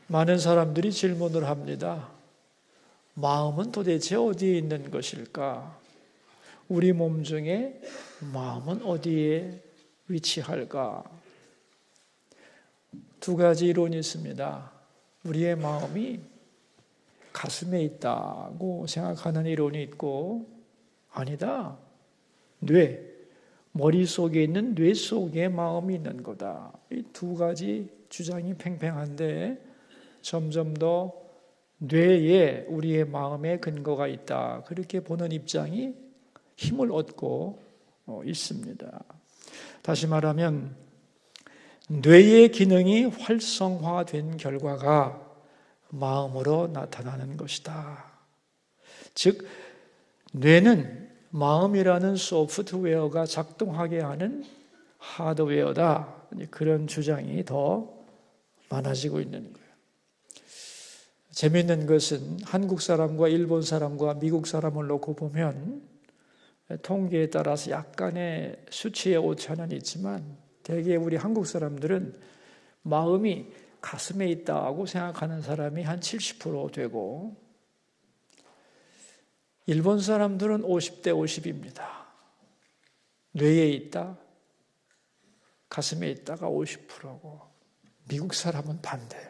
많은 사람들이 질문을 합니다. 마음은 도대체 어디에 있는 것일까? 우리 몸 중에 마음은 어디에 위치할까? 두 가지 이론이 있습니다. 우리의 마음이 가슴에 있다고 생각하는 이론이 있고, 아니다, 머릿속에 있는 뇌 속에 마음이 있는 거다. 이 두 가지 주장이 팽팽한데 점점 더 뇌에 우리의 마음의 근거가 있다, 그렇게 보는 입장이 힘을 얻고 있습니다. 다시 말하면 뇌의 기능이 활성화된 결과가 마음으로 나타나는 것이다. 즉 뇌는 마음이라는 소프트웨어가 작동하게 하는 하드웨어다, 그런 주장이 더 많아지고 있는 거예요. 재미있는 것은 한국 사람과 일본 사람과 미국 사람을 놓고 보면 통계에 따라서 약간의 수치의 오차는 있지만 대개 우리 한국 사람들은 마음이 가슴에 있다고 생각하는 사람이 한 70% 되고, 일본 사람들은 50대 50입니다. 뇌에 있다, 가슴에 있다가 50%고, 미국 사람은 반대예요.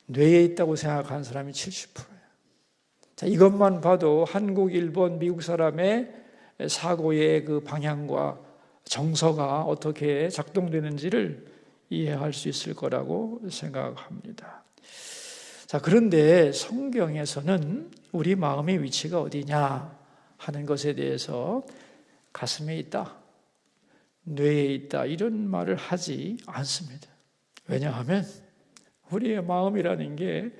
뇌에 있다고 생각하는 사람이 70%예요. 자, 이것만 봐도 한국, 일본, 미국 사람의 사고의 그 방향과 정서가 어떻게 작동되는지를 이해할 수 있을 거라고 생각합니다. 자, 그런데 성경에서는 우리 마음의 위치가 어디냐 하는 것에 대해서 가슴에 있다, 뇌에 있다, 이런 말을 하지 않습니다. 왜냐하면 우리의 마음이라는 게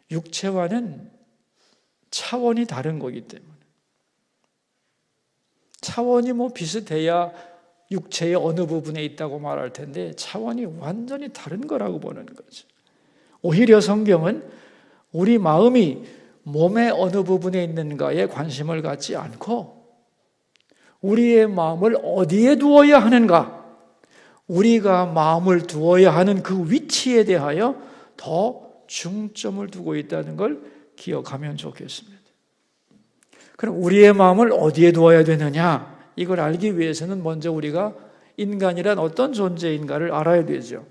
육체와는 차원이 다른 거기 때문에, 차원이 비슷해야 육체의 어느 부분에 있다고 말할 텐데 차원이 완전히 다른 거라고 보는 거죠. 오히려 성경은 우리 마음이 몸의 어느 부분에 있는가에 관심을 갖지 않고 우리의 마음을 어디에 두어야 하는가, 우리가 마음을 두어야 하는 그 위치에 대하여 더 중점을 두고 있다는 걸 기억하면 좋겠습니다. 그럼 우리의 마음을 어디에 두어야 되느냐, 이걸 알기 위해서는 먼저 우리가 인간이란 어떤 존재인가를 알아야 되죠.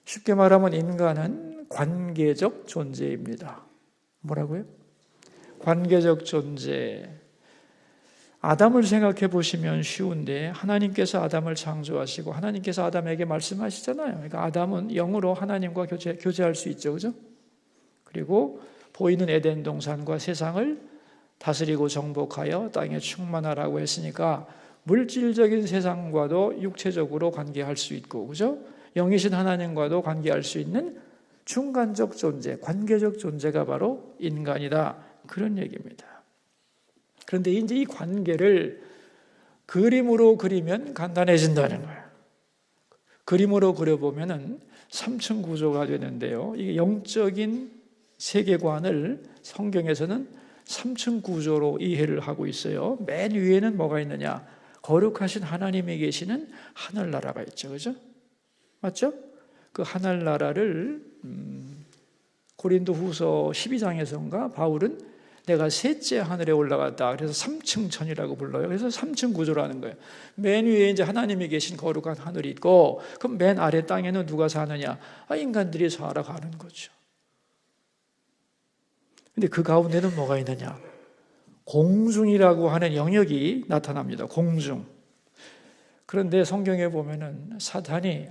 쉽게 말하면 인간은 관계적 존재입니다. 뭐라고요? 관계적 존재. 아담을 생각해 보시면 쉬운데, 하나님께서 아담을 창조하시고 하나님께서 아담에게 말씀하시잖아요. 그러니까 아담은 영으로 하나님과 교제할 수 있죠, 그죠? 그리고 보이는 에덴 동산과 세상을 다스리고 정복하여 땅에 충만하라고 했으니까 물질적인 세상과도 육체적으로 관계할 수 있고, 그죠? 영이신 하나님과도 관계할 수 있는 중간적 존재, 관계적 존재가 바로 인간이다, 그런 얘기입니다. 그런데 이제 이 관계를 그림으로 그리면 간단해진다는 거예요. 그림으로 그려보면은 3층 구조가 되는데요. 이게 영적인 세계관을 성경에서는 3층 구조로 이해를 하고 있어요. 맨 위에는 뭐가 있느냐? 거룩하신 하나님이 계시는 하늘나라가 있죠, 그죠? 맞죠? 그 하늘나라를 고린도후서 12장에서인가 바울은 내가 셋째 하늘에 올라갔다, 그래서 3층 천이라고 불러요. 그래서 3층 구조라는 거예요. 맨 위에 이제 하나님이 계신 거룩한 하늘이 있고, 그럼 맨 아래 땅에는 누가 사느냐? 인간들이 살아가는 거죠. 근데 그 가운데는 뭐가 있느냐? 공중이라고 하는 영역이 나타납니다. 공중. 그런데 성경에 보면은 사탄이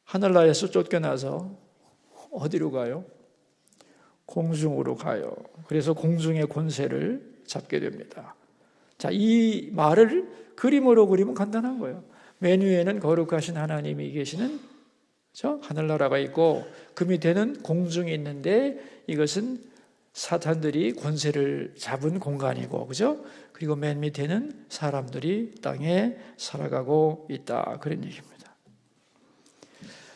하늘나라에서 쫓겨나서 어디로 가요? 공중으로 가요. 그래서 공중의 권세를 잡게 됩니다. 자, 이 말을 그림으로 그리면 간단한 거예요. 맨 위에는 거룩하신 하나님이 계시는 하늘나라가 있고, 그 밑에는 공중이 있는데 이것은 사탄들이 권세를 잡은 공간이고, 그죠? 그리고 맨 밑에는 사람들이 땅에 살아가고 있다, 그런 얘기입니다.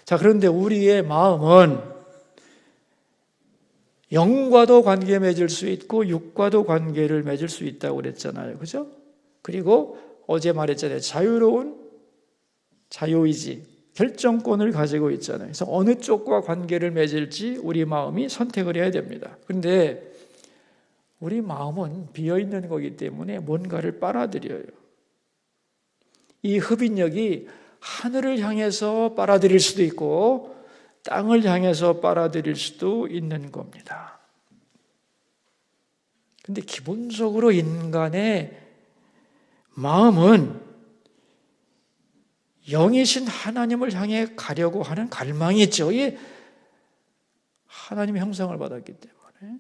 자, 그런데 우리의 마음은 영과도 관계 맺을 수 있고 육과도 관계를 맺을 수 있다고 그랬잖아요, 그죠? 그리고 어제 말했잖아요, 자유로운 자유의지, 결정권을 가지고 있잖아요. 그래서 어느 쪽과 관계를 맺을지 우리 마음이 선택을 해야 됩니다. 그런데 우리 마음은 비어있는 거기 때문에 뭔가를 빨아들여요. 이 흡인력이 하늘을 향해서 빨아들일 수도 있고 땅을 향해서 빨아들일 수도 있는 겁니다. 근데 기본적으로 인간의 마음은 영이신 하나님을 향해 가려고 하는 갈망이 있죠. 이게 하나님의 형상을 받았기 때문에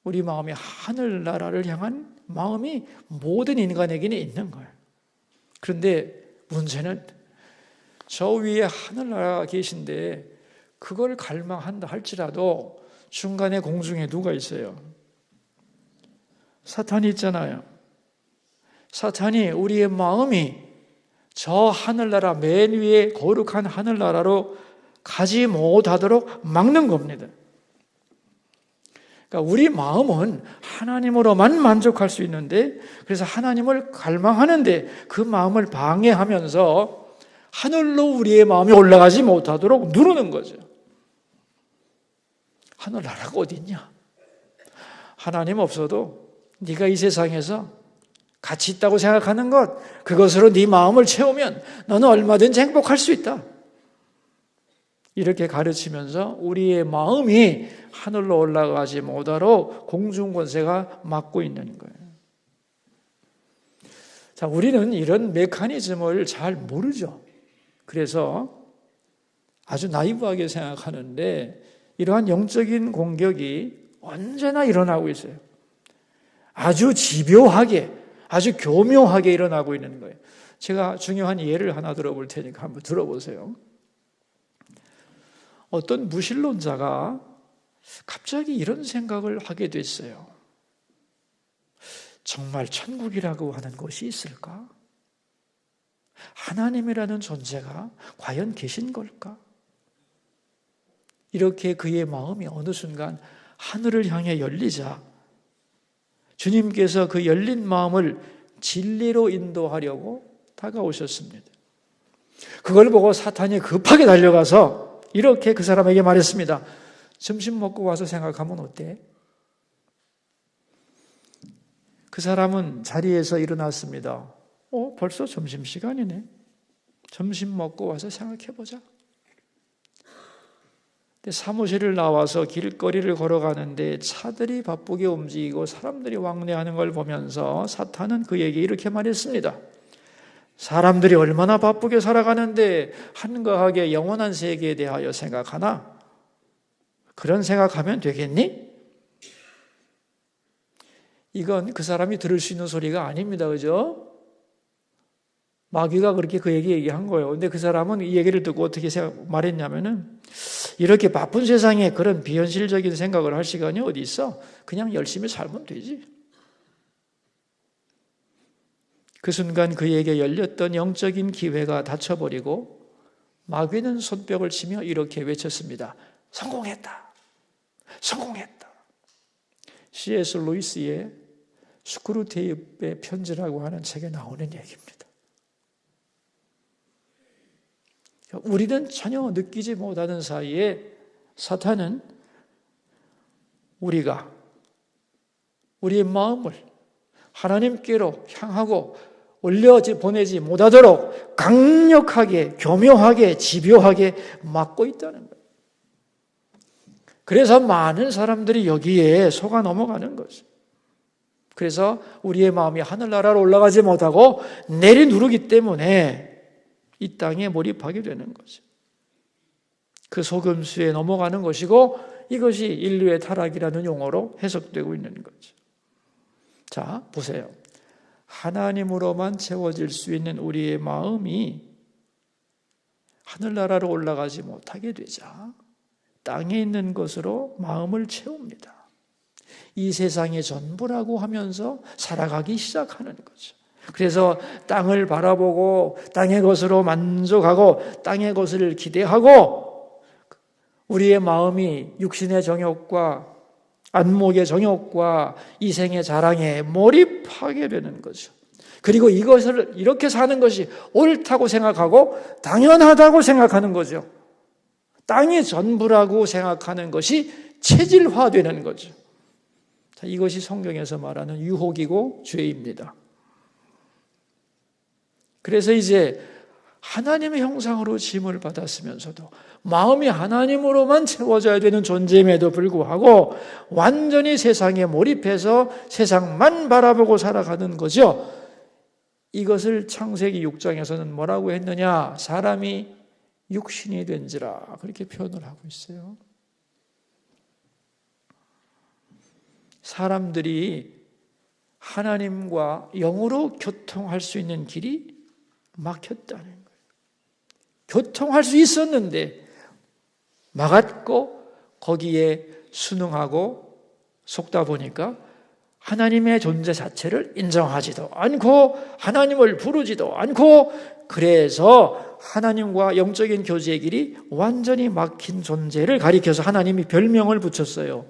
우리 마음이 하늘나라를 향한 마음이 모든 인간에게는 있는 거예요. 그런데 문제는 저 위에 하늘나라가 계신데 그걸 갈망한다 할지라도 중간에 공중에 누가 있어요? 사탄이 있잖아요. 사탄이 우리의 마음이 저 하늘나라 맨 위에 거룩한 하늘나라로 가지 못하도록 막는 겁니다. 그러니까 우리 마음은 하나님으로만 만족할 수 있는데 그래서 하나님을 갈망하는데 그 마음을 방해하면서 하늘로 우리의 마음이 올라가지 못하도록 누르는 거죠. 하늘나라가 어디 있냐? 하나님 없어도 네가 이 세상에서 가치 있다고 생각하는 것, 그것으로 네 마음을 채우면 너는 얼마든지 행복할 수 있다. 이렇게 가르치면서 우리의 마음이 하늘로 올라가지 못하도록 공중권세가 막고 있는 거예요. 자, 우리는 이런 메커니즘을 잘 모르죠. 그래서 아주 나이브하게 생각하는데 이러한 영적인 공격이 언제나 일어나고 있어요. 아주 집요하게, 아주 교묘하게 일어나고 있는 거예요. 제가 중요한 예를 하나 들어볼 테니까 한번 들어보세요. 어떤 무신론자가 갑자기 이런 생각을 하게 됐어요. 정말 천국이라고 하는 것이 있을까? 하나님이라는 존재가 과연 계신 걸까? 이렇게 그의 마음이 어느 순간 하늘을 향해 열리자 주님께서 그 열린 마음을 진리로 인도하려고 다가오셨습니다. 그걸 보고 사탄이 급하게 달려가서 이렇게 그 사람에게 말했습니다. 점심 먹고 와서 생각하면 어때? 그 사람은 자리에서 일어났습니다. 벌써 점심시간이네. 점심 먹고 와서 생각해보자. 사무실을 나와서 길거리를 걸어가는데 차들이 바쁘게 움직이고 사람들이 왕래하는 걸 보면서 사탄은 그에게 이렇게 말했습니다. 사람들이 얼마나 바쁘게 살아가는데 한가하게 영원한 세계에 대하여 생각하나? 그런 생각하면 되겠니? 이건 그 사람이 들을 수 있는 소리가 아닙니다. 그죠? 마귀가 그렇게 그에게 얘기한 거예요. 근데 그 사람은 이 얘기를 듣고 어떻게 말했냐면은 이렇게 바쁜 세상에 그런 비현실적인 생각을 할 시간이 어디 있어? 그냥 열심히 살면 되지. 그 순간 그에게 열렸던 영적인 기회가 닫혀버리고 마귀는 손뼉을 치며 이렇게 외쳤습니다. 성공했다. 성공했다. C.S. 루이스의 스크루테이프의 편지라고 하는 책에 나오는 얘기입니다. 우리는 전혀 느끼지 못하는 사이에 사탄은 우리가 우리의 마음을 하나님께로 향하고 보내지 못하도록 강력하게, 교묘하게, 집요하게 막고 있다는 거예요. 그래서 많은 사람들이 여기에 속아 넘어가는 거죠. 그래서 우리의 마음이 하늘나라로 올라가지 못하고 내리누르기 때문에 이 땅에 몰입하게 되는 거죠. 그 속임수에 넘어가는 것이고 이것이 인류의 타락이라는 용어로 해석되고 있는 거죠. 자, 보세요. 하나님으로만 채워질 수 있는 우리의 마음이 하늘나라로 올라가지 못하게 되자 땅에 있는 것으로 마음을 채웁니다. 이 세상의 전부라고 하면서 살아가기 시작하는 거죠. 그래서 땅을 바라보고 땅의 것으로 만족하고 땅의 것을 기대하고 우리의 마음이 육신의 정욕과 안목의 정욕과 이생의 자랑에 몰입하게 되는 거죠. 그리고 이것을 이렇게 사는 것이 옳다고 생각하고 당연하다고 생각하는 거죠. 땅이 전부라고 생각하는 것이 체질화되는 거죠. 자, 이것이 성경에서 말하는 유혹이고 죄입니다. 그래서 이제 하나님의 형상으로 지음을 받았으면서도 마음이 하나님으로만 채워져야 되는 존재임에도 불구하고 완전히 세상에 몰입해서 세상만 바라보고 살아가는 거죠. 이것을 창세기 6장에서는 뭐라고 했느냐? 사람이 육신이 된지라 그렇게 표현을 하고 있어요. 사람들이 하나님과 영으로 교통할 수 있는 길이 막혔다는 거예요. 교통할 수 있었는데 막았고 거기에 순응하고 속다 보니까 하나님의 존재 자체를 인정하지도 않고 하나님을 부르지도 않고 그래서 하나님과 영적인 교제의 길이 완전히 막힌 존재를 가리켜서 하나님이 별명을 붙였어요.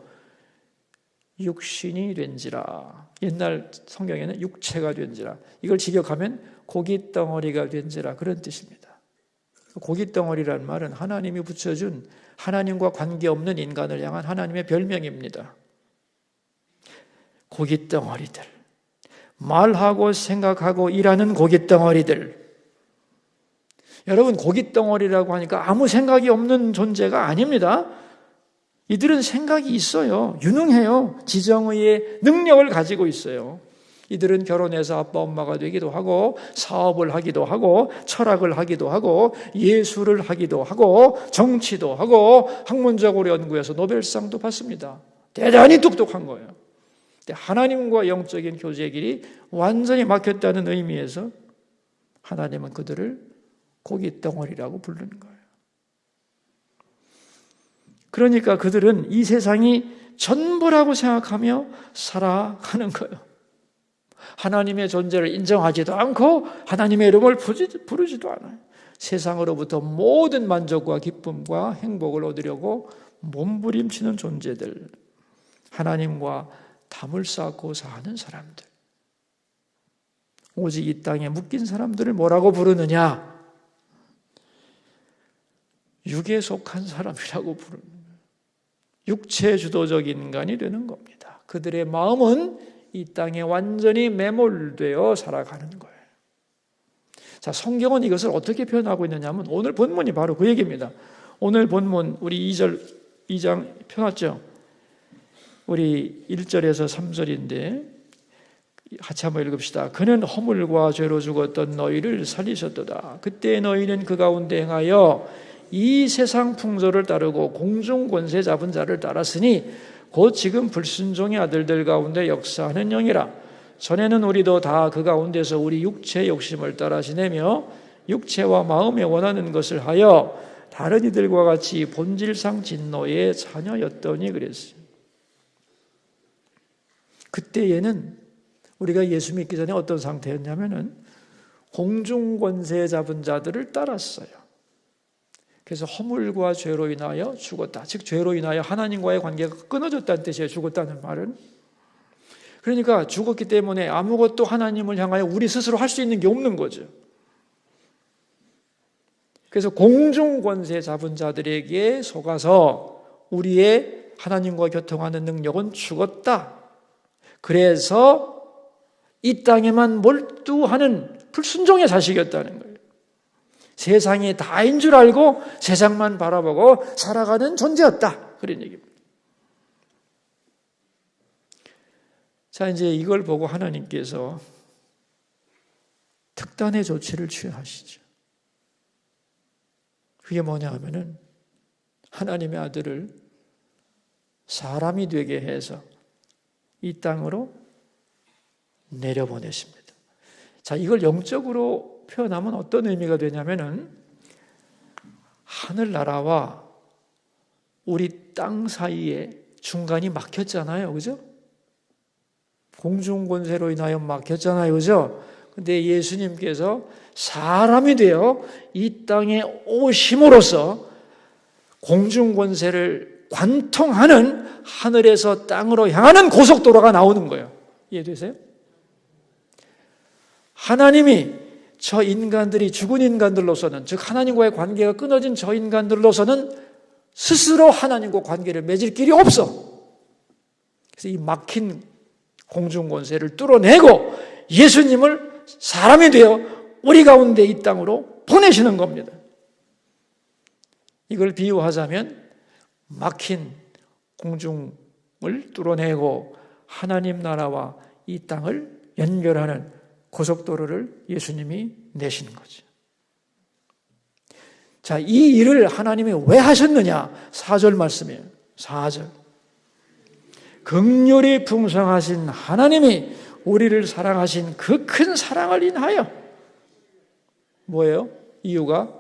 육신이 된지라. 옛날 성경에는 육체가 된지라. 이걸 직역하면 고깃덩어리가 된지라 그런 뜻입니다. 고깃덩어리라는 말은 하나님이 붙여준 하나님과 관계없는 인간을 향한 하나님의 별명입니다. 고깃덩어리들, 말하고 생각하고 일하는 고깃덩어리들. 여러분, 고깃덩어리라고 하니까 아무 생각이 없는 존재가 아닙니다. 이들은 생각이 있어요. 유능해요. 지정의의 능력을 가지고 있어요. 이들은 결혼해서 아빠 엄마가 되기도 하고 사업을 하기도 하고 철학을 하기도 하고 예술을 하기도 하고 정치도 하고 학문적으로 연구해서 노벨상도 받습니다. 대단히 똑똑한 거예요. 하나님과 영적인 교제의 길이 완전히 막혔다는 의미에서 하나님은 그들을 고깃덩어리라고 부르는 거예요. 그러니까 그들은 이 세상이 전부라고 생각하며 살아가는 거예요. 하나님의 존재를 인정하지도 않고 하나님의 이름을 부르지도 않아요. 세상으로부터 모든 만족과 기쁨과 행복을 얻으려고 몸부림치는 존재들, 하나님과 담을 쌓고 사는 사람들. 오직 이 땅에 묶인 사람들을 뭐라고 부르느냐? 육에 속한 사람이라고 부르는 거예요. 육체 주도적 인간이 되는 겁니다. 그들의 마음은 이 땅에 완전히 매몰되어 살아가는 거예요. 자, 성경은 이것을 어떻게 표현하고 있느냐 하면 오늘 본문이 바로 그 얘기입니다. 오늘 본문 우리 2장 펴놨죠? 우리 1절에서 3절인데 같이 한번 읽읍시다. 그는 허물과 죄로 죽었던 너희를 살리셨도다. 그때 너희는 그 가운데 행하여 이 세상 풍조를 따르고 공중 권세 잡은 자를 따랐으니 곧 지금 불순종의 아들들 가운데 역사하는 영이라. 전에는 우리도 다 그 가운데서 우리 육체의 욕심을 따라 지내며 육체와 마음에 원하는 것을 하여 다른 이들과 같이 본질상 진노의 자녀였더니 그랬어요. 그때에는 우리가 예수 믿기 전에 어떤 상태였냐면은 공중 권세 잡은 자들을 따랐어요. 그래서 허물과 죄로 인하여 죽었다. 즉 죄로 인하여 하나님과의 관계가 끊어졌다는 뜻이에요. 죽었다는 말은. 그러니까 죽었기 때문에 아무것도 하나님을 향하여 우리 스스로 할 수 있는 게 없는 거죠. 그래서 공중 권세 잡은 자들에게 속아서 우리의 하나님과 교통하는 능력은 죽었다. 그래서 이 땅에만 몰두하는 불순종의 자식이었다는 거예요. 세상이 다인 줄 알고 세상만 바라보고 살아가는 존재였다. 그런 얘기입니다. 자, 이제 이걸 보고 하나님께서 특단의 조치를 취하시죠. 그게 뭐냐 하면은 하나님의 아들을 사람이 되게 해서 이 땅으로 내려보내십니다. 자, 이걸 영적으로 표현하면 어떤 의미가 되냐면은 하늘나라와 우리 땅 사이에 중간이 막혔잖아요. 그죠? 공중권세로 인하여 막혔잖아요. 그죠? 근데 예수님께서 사람이 되어 이 땅에 오심으로써 공중권세를 관통하는 하늘에서 땅으로 향하는 고속도로가 나오는 거예요. 이해되세요? 하나님이 저 인간들이 죽은 인간들로서는, 즉 하나님과의 관계가 끊어진 저 인간들로서는 스스로 하나님과 관계를 맺을 길이 없어. 그래서 이 막힌 공중권세를 뚫어내고 예수님을 사람이 되어 우리 가운데 이 땅으로 보내시는 겁니다. 이걸 비유하자면 막힌 공중을 뚫어내고 하나님 나라와 이 땅을 연결하는 고속도로를 예수님이 내신 거죠. 자, 이 일을 하나님이 왜 하셨느냐? 4절 말씀이에요. 4절. 긍휼이 풍성하신 하나님이 우리를 사랑하신 그 큰 사랑을 인하여. 뭐예요? 이유가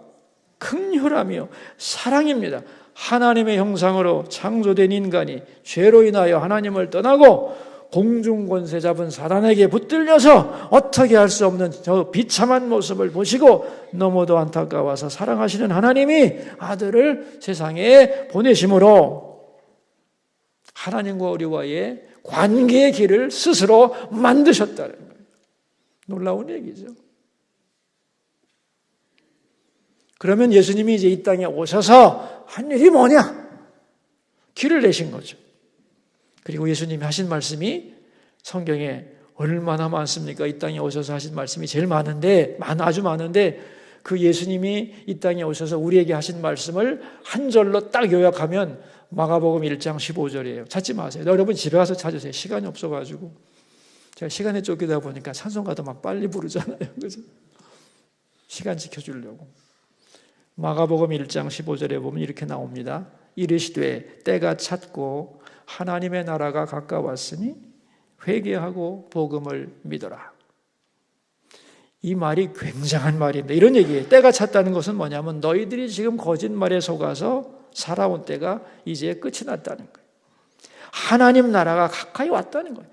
긍휼하며 사랑입니다. 하나님의 형상으로 창조된 인간이 죄로 인하여 하나님을 떠나고 공중권세 잡은 사단에게 붙들려서 어떻게 할 수 없는 저 비참한 모습을 보시고 너무도 안타까워서 사랑하시는 하나님이 아들을 세상에 보내심으로 하나님과 우리와의 관계의 길을 스스로 만드셨다는 거예요. 놀라운 얘기죠. 그러면 예수님이 이제 이 땅에 오셔서 한 일이 뭐냐? 길을 내신 거죠. 그리고 예수님이 하신 말씀이 성경에 얼마나 많습니까? 이 땅에 오셔서 하신 말씀이 제일 많은데, 아주 많은데, 그 예수님이 이 땅에 오셔서 우리에게 하신 말씀을 한 절로 딱 요약하면 마가복음 1장 15절이에요. 찾지 마세요. 여러분 집에 가서 찾으세요. 시간이 없어가지고. 제가 시간에 쫓기다 보니까 찬송가도 막 빨리 부르잖아요. 그죠? 시간 지켜주려고. 마가복음 1장 15절에 보면 이렇게 나옵니다. 이르시되 때가 찼고 하나님의 나라가 가까웠으니 회개하고 복음을 믿어라. 이 말이 굉장한 말인데, 이런 얘기예요. 때가 찼다는 것은 뭐냐면 너희들이 지금 거짓말에 속아서 살아온 때가 이제 끝이 났다는 거예요. 하나님 나라가 가까이 왔다는 거예요.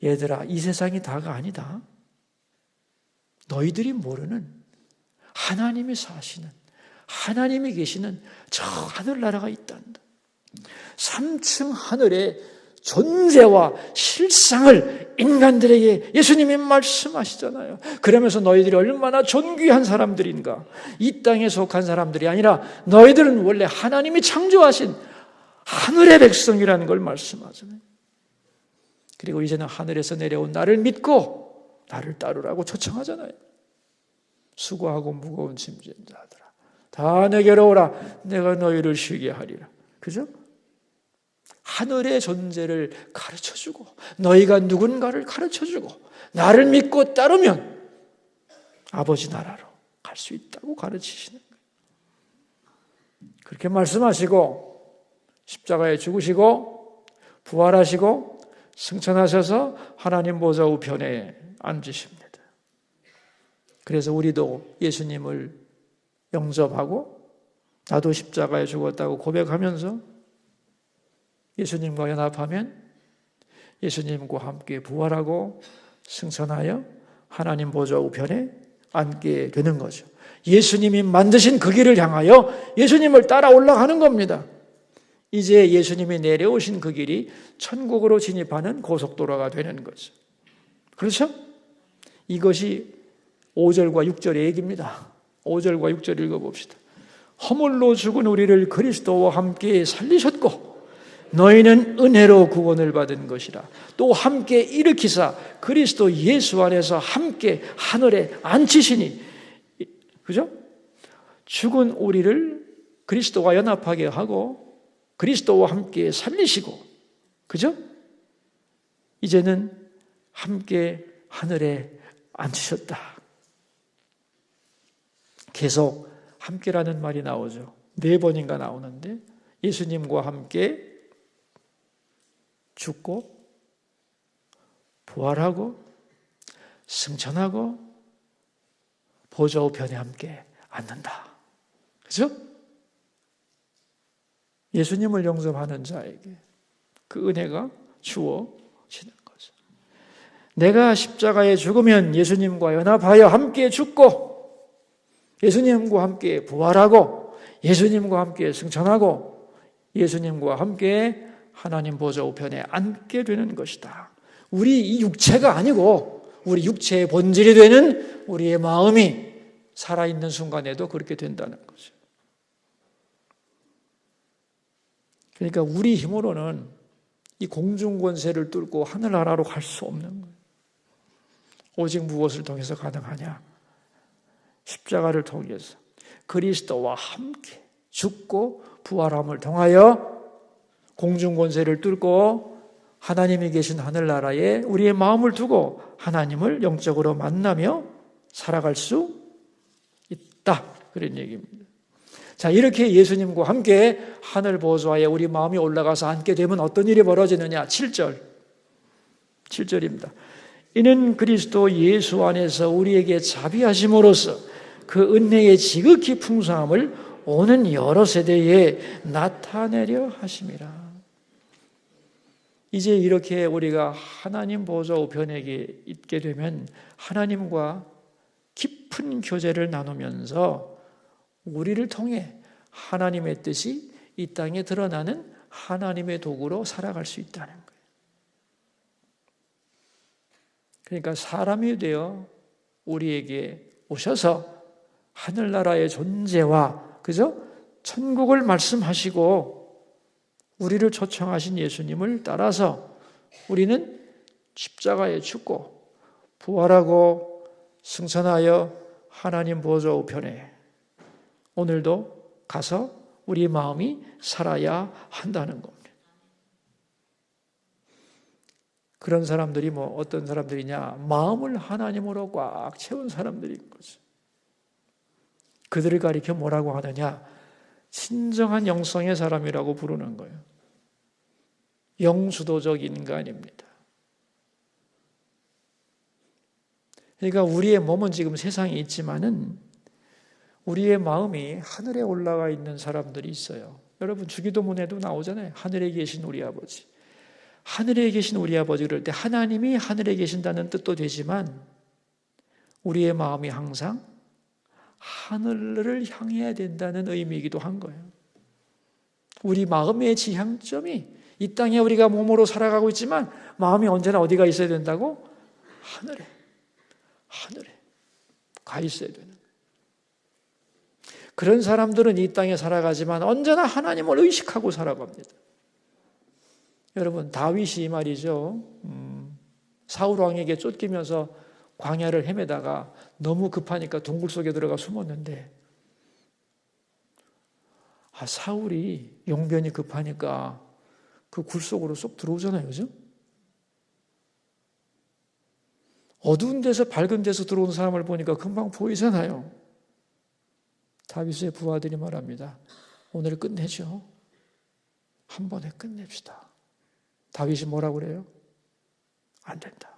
얘들아, 이 세상이 다가 아니다. 너희들이 모르는 하나님이 사시는, 하나님이 계시는 저 하늘나라가 있단다. 3층 하늘의 존재와 실상을 인간들에게 예수님이 말씀하시잖아요. 그러면서 너희들이 얼마나 존귀한 사람들인가. 이 땅에 속한 사람들이 아니라 너희들은 원래 하나님이 창조하신 하늘의 백성이라는 걸 말씀하잖아요. 그리고 이제는 하늘에서 내려온 나를 믿고 나를 따르라고 초청하잖아요. 수고하고 무거운 짐진 자들아, 다 내게로 오라. 내가 너희를 쉬게 하리라. 그죠? 하늘의 존재를 가르쳐주고 너희가 누군가를 가르쳐주고 나를 믿고 따르면 아버지 나라로 갈 수 있다고 가르치시는 거예요. 그렇게 말씀하시고 십자가에 죽으시고 부활하시고 승천하셔서 하나님 보좌 우편에 앉으십니다. 그래서 우리도 예수님을 영접하고 나도 십자가에 죽었다고 고백하면서 예수님과 연합하면 예수님과 함께 부활하고 승천하여 하나님 보좌 우편에 앉게 되는 거죠. 예수님이 만드신 그 길을 향하여 예수님을 따라 올라가는 겁니다. 이제 예수님이 내려오신 그 길이 천국으로 진입하는 고속도로가 되는 거죠. 그렇죠? 이것이 5절과 6절의 얘기입니다. 5절과 6절 읽어봅시다. 허물로 죽은 우리를 그리스도와 함께 살리셨고 너희는 은혜로 구원을 받은 것이라. 또 함께 일으키사 그리스도 예수 안에서 함께 하늘에 앉히시니. 그죠? 죽은 우리를 그리스도와 연합하게 하고 그리스도와 함께 살리시고, 그죠? 이제는 함께 하늘에 앉으셨다. 계속 함께라는 말이 나오죠. 4번인가 나오는데 예수님과 함께 죽고 부활하고 승천하고 보좌 우편에 함께 앉는다. 그죠? 예수님을 영접하는 자에게 그 은혜가 주어지는 거죠. 내가 십자가에 죽으면 예수님과 연합하여 함께 죽고 예수님과 함께 부활하고 예수님과 함께 승천하고 예수님과 함께 하나님 보좌 우편에 앉게 되는 것이다. 우리 이 육체가 아니고 우리 육체의 본질이 되는 우리의 마음이 살아있는 순간에도 그렇게 된다는 거죠. 그러니까 우리 힘으로는 이 공중권세를 뚫고 하늘나라로 갈 수 없는 거예요. 오직 무엇을 통해서 가능하냐? 십자가를 통해서 그리스도와 함께 죽고 부활함을 통하여 공중권세를 뚫고 하나님이 계신 하늘나라에 우리의 마음을 두고 하나님을 영적으로 만나며 살아갈 수 있다. 그런 얘기입니다. 자, 이렇게 예수님과 함께 하늘 보좌에 우리 마음이 올라가서 앉게 되면 어떤 일이 벌어지느냐? 7절입니다. 이는 그리스도 예수 안에서 우리에게 자비하심으로써 그 은혜의 지극히 풍성함을 오는 여러 세대에 나타내려 하심이라. 이제 이렇게 우리가 하나님 보좌 우편에 있게 되면 하나님과 깊은 교제를 나누면서 우리를 통해 하나님의 뜻이 이 땅에 드러나는 하나님의 도구로 살아갈 수 있다는 거예요. 그러니까 사람이 되어 우리에게 오셔서 하늘나라의 존재와 그죠? 천국을 말씀하시고 우리를 초청하신 예수님을 따라서 우리는 십자가에 죽고 부활하고 승천하여 하나님 보좌 우편에 오늘도 가서 우리 마음이 살아야 한다는 겁니다. 그런 사람들이 어떤 사람들이냐? 마음을 하나님으로 꽉 채운 사람들인 거죠. 그들을 가리켜 뭐라고 하느냐? 진정한 영성의 사람이라고 부르는 거예요. 영수도적 인간입니다. 그러니까 우리의 몸은 지금 세상에 있지만은 우리의 마음이 하늘에 올라가 있는 사람들이 있어요. 여러분 주기도문에도 나오잖아요. 하늘에 계신 우리 아버지. 하늘에 계신 우리 아버지 그럴 때 하나님이 하늘에 계신다는 뜻도 되지만 우리의 마음이 항상 하늘을 향해야 된다는 의미이기도 한 거예요. 우리 마음의 지향점이 이 땅에 우리가 몸으로 살아가고 있지만 마음이 언제나 어디가 있어야 된다고? 하늘에 가 있어야 되는 거예요. 그런 사람들은 이 땅에 살아가지만 언제나 하나님을 의식하고 살아갑니다. 여러분 다윗이 말이죠. 사울 왕에게 쫓기면서 광야를 헤매다가 너무 급하니까 동굴 속에 들어가 숨었는데 사울이 용변이 급하니까 그 굴 속으로 쏙 들어오잖아요. 그죠? 어두운 데서 밝은 데서 들어오는 사람을 보니까 금방 보이잖아요. 다윗의 부하들이 말합니다. 오늘 끝내죠. 한 번에 끝냅시다. 다윗이 뭐라고 그래요? 안 된다.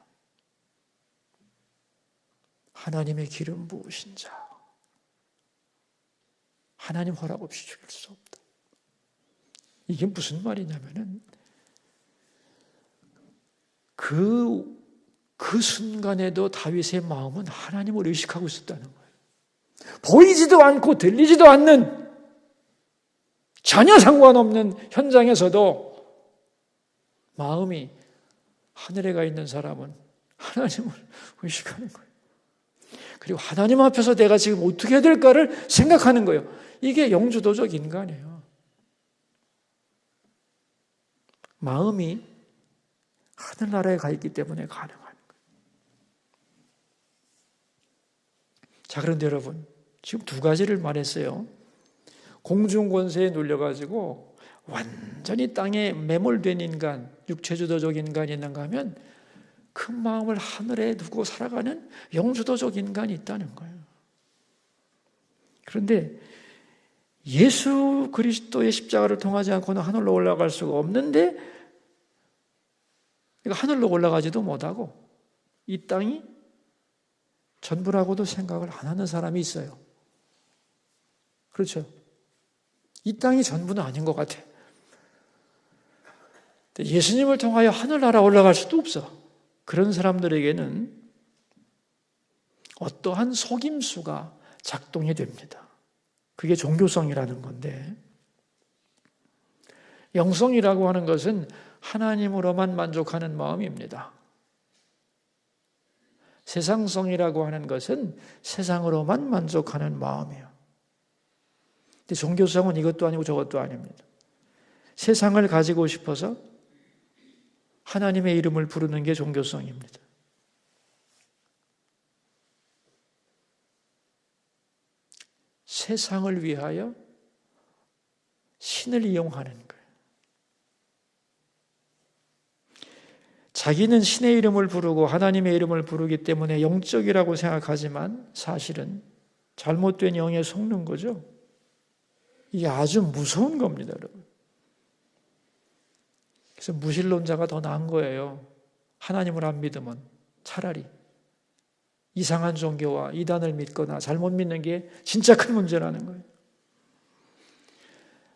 하나님의 기름 부으신 자. 하나님 허락 없이 죽일 수 없다. 이게 무슨 말이냐면은 그 순간에도 다윗의 마음은 하나님을 의식하고 있었다는 거예요. 보이지도 않고 들리지도 않는 전혀 상관없는 현장에서도 마음이 하늘에 가 있는 사람은 하나님을 의식하는 거예요. 그리고 하나님 앞에서 내가 지금 어떻게 해야 될까를 생각하는 거예요. 이게 영주도적 인간이에요. 마음이 하늘나라에 가 있기 때문에 가능한 거예요. 자, 그런데 여러분 지금 두 가지를 말했어요. 공중권세에 눌려가지고 완전히 땅에 매몰된 인간, 육체주도적 인간이 있는가 하면 큰 마음을 하늘에 두고 살아가는 영주도적 인간이 있다는 거예요. 그런데 예수 그리스도의 십자가를 통하지 않고는 하늘로 올라갈 수가 없는데 하늘로 올라가지도 못하고 이 땅이 전부라고도 생각을 안 하는 사람이 있어요. 그렇죠? 이 땅이 전부는 아닌 것 같아. 예수님을 통하여 하늘나라 올라갈 수도 없어. 그런 사람들에게는 어떠한 속임수가 작동이 됩니다. 그게 종교성이라는 건데, 영성이라고 하는 것은 하나님으로만 만족하는 마음입니다. 세상성이라고 하는 것은 세상으로만 만족하는 마음이에요. 근데 종교성은 이것도 아니고 저것도 아닙니다. 세상을 가지고 싶어서 하나님의 이름을 부르는 게 종교성입니다. 세상을 위하여 신을 이용하는 거예요. 자기는 신의 이름을 부르고 하나님의 이름을 부르기 때문에 영적이라고 생각하지만 사실은 잘못된 영에 속는 거죠. 이게 아주 무서운 겁니다, 여러분. 그래서 무신론자가 더 나은 거예요. 하나님을 안 믿으면 차라리 이상한 종교와 이단을 믿거나 잘못 믿는 게 진짜 큰 문제라는 거예요.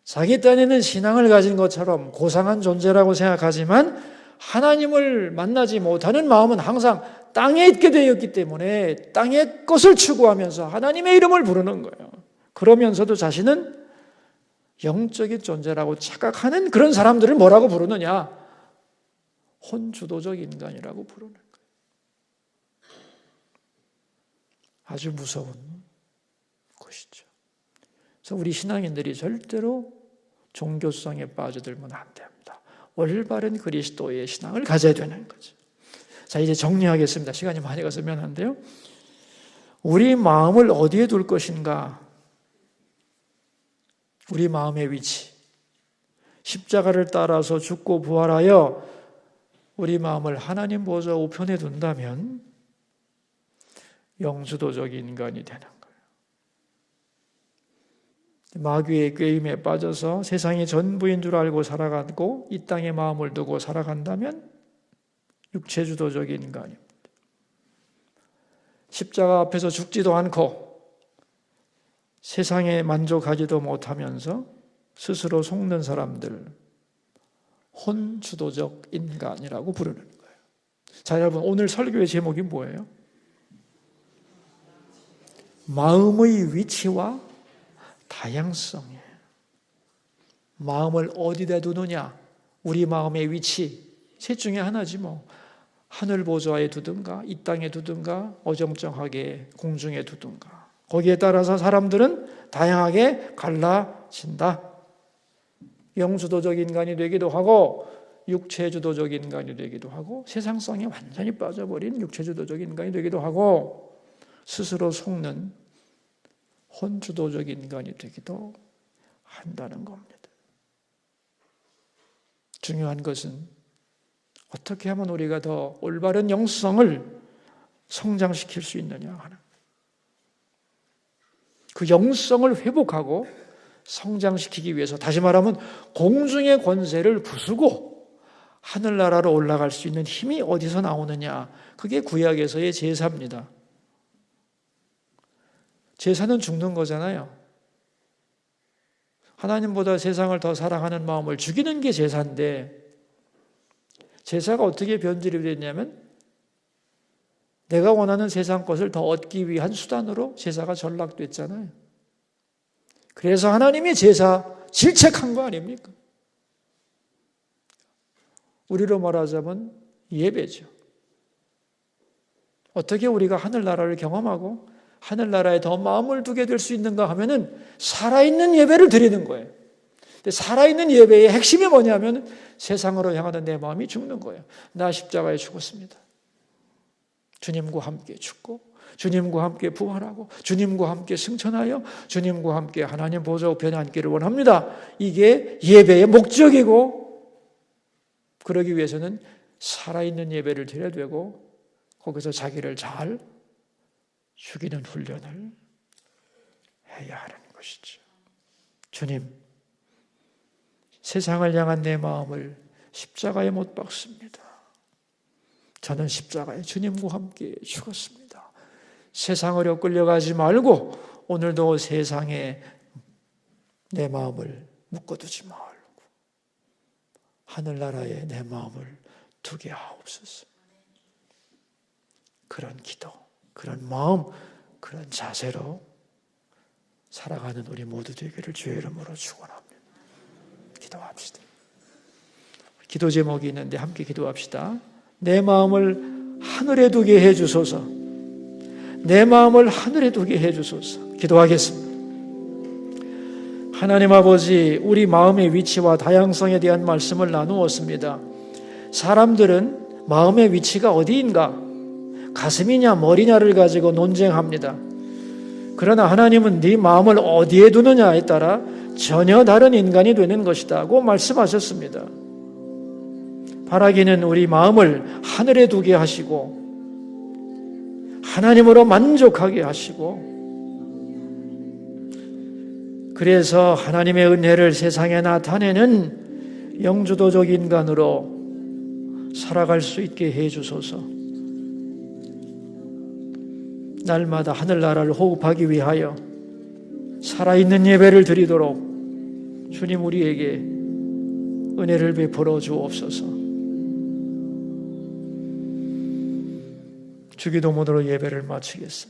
자기 딴에는 신앙을 가진 것처럼 고상한 존재라고 생각하지만 하나님을 만나지 못하는 마음은 항상 땅에 있게 되었기 때문에 땅의 것을 추구하면서 하나님의 이름을 부르는 거예요. 그러면서도 자신은 영적인 존재라고 착각하는 그런 사람들을 뭐라고 부르느냐? 혼주도적 인간이라고 부르는 거예요. 아주 무서운 것이죠. 그래서 우리 신앙인들이 절대로 종교성에 빠져들면 안 됩니다. 올바른 그리스도의 신앙을 가져야 되는 거죠. 자, 이제 정리하겠습니다. 시간이 많이 가서 미안한데요. 우리 마음을 어디에 둘 것인가? 우리 마음의 위치. 십자가를 따라서 죽고 부활하여 우리 마음을 하나님 보좌 우편에 둔다면 영주도적 인간이 되는 거예요. 마귀의 꾀임에 빠져서 세상이 전부인 줄 알고 살아가고 이 땅에 마음을 두고 살아간다면 육체주도적 인간입니다. 십자가 앞에서 죽지도 않고 세상에 만족하지도 못하면서 스스로 속는 사람들, 혼주도적 인간이라고 부르는 거예요. 자, 여러분, 오늘 설교의 제목이 뭐예요? 마음의 위치와 다양성이에요. 마음을 어디다 두느냐? 우리 마음의 위치, 셋 중에 하나지 뭐. 하늘 보좌에 두든가, 이 땅에 두든가, 어정쩡하게 공중에 두든가. 거기에 따라서 사람들은 다양하게 갈라진다. 영주도적 인간이 되기도 하고 육체주도적 인간이 되기도 하고 세상성에 완전히 빠져버린 육체주도적 인간이 되기도 하고 스스로 속는 혼주도적 인간이 되기도 한다는 겁니다. 중요한 것은 어떻게 하면 우리가 더 올바른 영성을 성장시킬 수 있느냐 하는 그 영성을 회복하고 성장시키기 위해서, 다시 말하면 공중의 권세를 부수고 하늘나라로 올라갈 수 있는 힘이 어디서 나오느냐, 그게 구약에서의 제사입니다. 제사는 죽는 거잖아요. 하나님보다 세상을 더 사랑하는 마음을 죽이는 게 제사인데, 제사가 어떻게 변질이 됐냐면 내가 원하는 세상 것을 더 얻기 위한 수단으로 제사가 전락됐잖아요. 그래서 하나님이 제사 질책한 거 아닙니까? 우리로 말하자면 예배죠. 어떻게 우리가 하늘나라를 경험하고 하늘나라에 더 마음을 두게 될 수 있는가 하면은 살아있는 예배를 드리는 거예요. 근데 살아있는 예배의 핵심이 뭐냐면 세상으로 향하는 내 마음이 죽는 거예요. 나 십자가에 죽었습니다. 주님과 함께 죽고 주님과 함께 부활하고 주님과 함께 승천하여 주님과 함께 하나님 보좌 우편에 앉기를 원합니다. 이게 예배의 목적이고, 그러기 위해서는 살아있는 예배를 드려야 되고 거기서 자기를 잘 죽이는 훈련을 해야 하는 것이죠. 주님, 세상을 향한 내 마음을 십자가에 못 박습니다. 저는 십자가에 주님과 함께 죽었습니다. 세상으로 끌려가지 말고 오늘도 세상에 내 마음을 묶어두지 말고 하늘나라에 내 마음을 두게 하옵소서. 그런 기도, 그런 마음, 그런 자세로 살아가는 우리 모두 되기를 주의 이름으로 축원합니다. 기도합시다. 기도 제목이 있는데 함께 기도합시다. 내 마음을 하늘에 두게 해 주소서. 내 마음을 하늘에 두게 해주소서. 기도하겠습니다. 하나님 아버지, 우리 마음의 위치와 다양성에 대한 말씀을 나누었습니다. 사람들은 마음의 위치가 어디인가, 가슴이냐 머리냐를 가지고 논쟁합니다. 그러나 하나님은 네 마음을 어디에 두느냐에 따라 전혀 다른 인간이 되는 것이다고 말씀하셨습니다. 바라기는 우리 마음을 하늘에 두게 하시고 하나님으로 만족하게 하시고, 그래서 하나님의 은혜를 세상에 나타내는 영주도적 인간으로 살아갈 수 있게 해주소서. 날마다 하늘나라를 호흡하기 위하여 살아있는 예배를 드리도록 주님 우리에게 은혜를 베풀어 주옵소서. 주기도문으로 예배를 마치겠습니다.